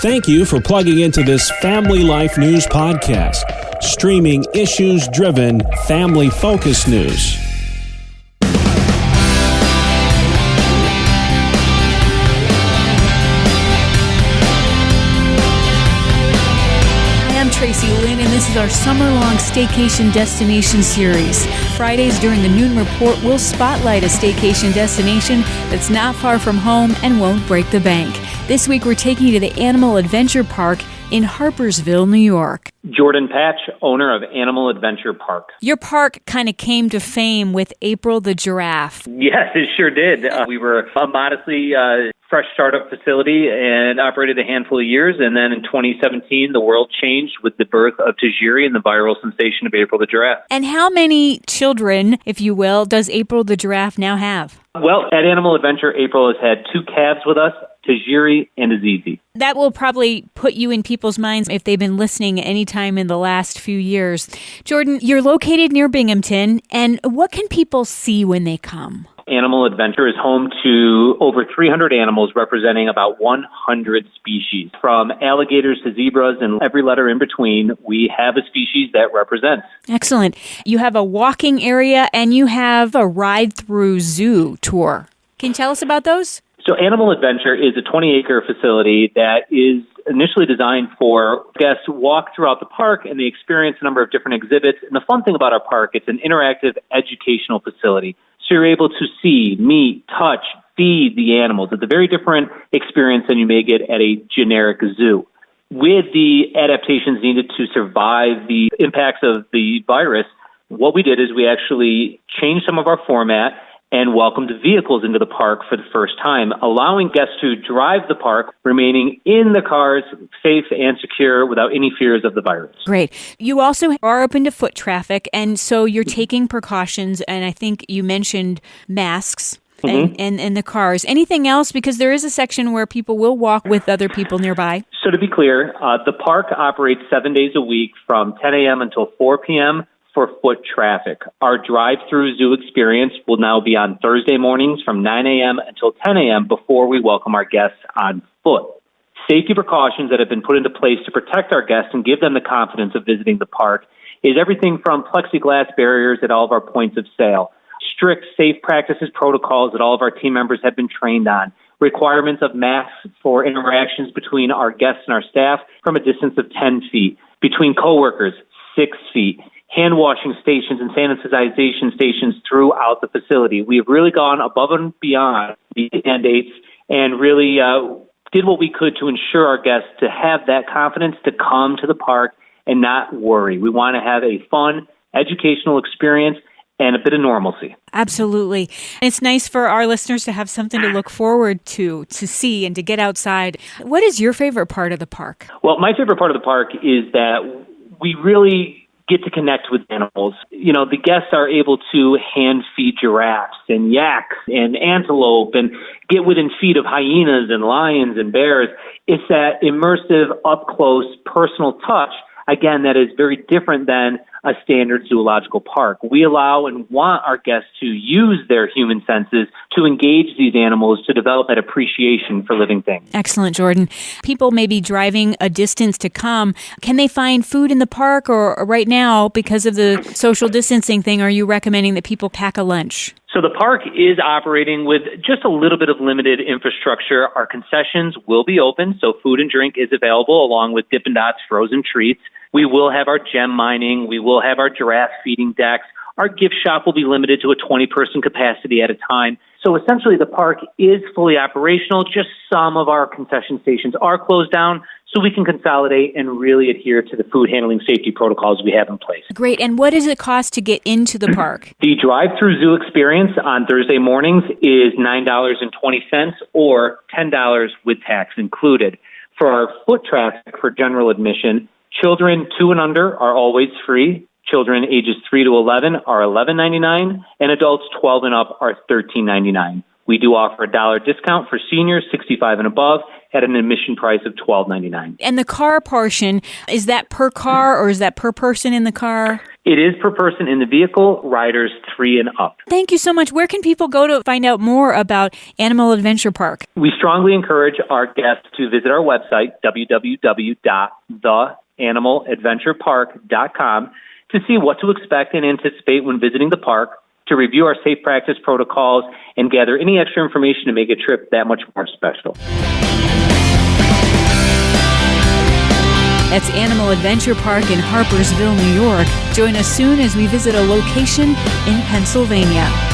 Thank you for plugging into this Family Life News podcast, streaming issues-driven, family-focused news. Tracy Lynn, and this is our summer-long staycation destination series. Fridays during the Noon Report, we'll spotlight a staycation destination that's not far from home and won't break the bank. This week, we're taking you to the Animal Adventure Park in Harpursville, New York. Jordan Patch, owner of Animal Adventure Park. Your park kind of came to fame with April the giraffe. Yes, it sure did. We were a modestly fresh startup facility and operated a handful of years. And then in 2017, the world changed with the birth of Tajiri and the viral sensation of April the giraffe. And how many children, if you will, does April the giraffe now have? Well, at Animal Adventure, April has had 2 calves with us, Tajiri and Azizi. That will probably put you in people's minds if they've been listening any time in the last few years. Jordan, you're located near Binghamton, and what can people see when they come? Animal Adventure is home to over 300 animals representing about 100 species. From alligators to zebras and every letter in between, we have a species that represents. Excellent. You have a walking area and you have a Drive Thru Zoo tour. Can you tell us about those? So Animal Adventure is a 20-acre facility that is initially designed for guests who walk throughout the park and they experience a number of different exhibits. And the fun thing about our park, it's an interactive educational facility. So you're able to see, meet, touch, feed the animals. It's a very different experience than you may get at a generic zoo. With the adaptations needed to survive the impacts of the virus, what we did is we actually changed some of our format and welcomed vehicles into the park for the first time, allowing guests to drive the park, remaining in the cars, safe and secure without any fears of the virus. Great. You also are open to foot traffic, and so you're taking precautions, and I think you mentioned masks. And the cars. Anything else? Because there is a section where people will walk with other people nearby. So to be clear, the park operates 7 days a week from 10 a.m. until 4 p.m., for foot traffic. Our Drive Thru Zoo experience will now be on Thursday mornings from 9 a.m. until 10 a.m. before we welcome our guests on foot. Safety precautions that have been put into place to protect our guests and give them the confidence of visiting the park is everything from plexiglass barriers at all of our points of sale, strict safe practices protocols that all of our team members have been trained on, requirements of masks for interactions between our guests and our staff from a distance of 10 feet, between coworkers, 6 feet, hand washing stations and sanitization stations throughout the facility. We have really gone above and beyond the mandates and really did what we could to ensure our guests to have that confidence to come to the park and not worry. We want to have a fun, educational experience and a bit of normalcy. Absolutely. It's nice for our listeners to have something to look forward to see and to get outside. What is your favorite part of the park? Well, my favorite part of the park is that we really get to connect with animals. You know, the guests are able to hand feed giraffes and yaks and antelope and get within feet of hyenas and lions and bears. It's that immersive, up-close, personal touch, again, that is very different than a standard zoological park. We allow and want our guests to use their human senses to engage these animals to develop that appreciation for living things. Excellent, Jordan. People may be driving a distance to come. Can they find food in the park, or right now, because of the social distancing thing, are you recommending that people pack a lunch? So the park is operating with just a little bit of limited infrastructure. Our concessions will be open, so food and drink is available along with Dippin' Dots frozen treats. We will have our gem mining. We will have our giraffe feeding decks. Our gift shop will be limited to a 20-person capacity at a time. So essentially the park is fully operational. Just some of our concession stations are closed down so we can consolidate and really adhere to the food handling safety protocols we have in place. Great. And what does it cost to get into the park? The Drive Thru Zoo experience on Thursday mornings is $9.20 or $10 with tax included. For our foot traffic for general admission, children 2 and under are always free. Children ages 3 to 11 are $11.99, and adults 12 and up are $13.99. We do offer a $1 discount for seniors 65 and above at an admission price of $12.99. And the car portion, is that per car or is that per person in the car? It is per person in the vehicle, riders 3 and up. Thank you so much. Where can people go to find out more about Animal Adventure Park? We strongly encourage our guests to visit our website, www.theanimaladventurepark.com, to see what to expect and anticipate when visiting the park, to review our safe practice protocols, and gather any extra information to make a trip that much more special. That's Animal Adventure Park in Harpursville, New York. Join us soon as we visit a location in Pennsylvania.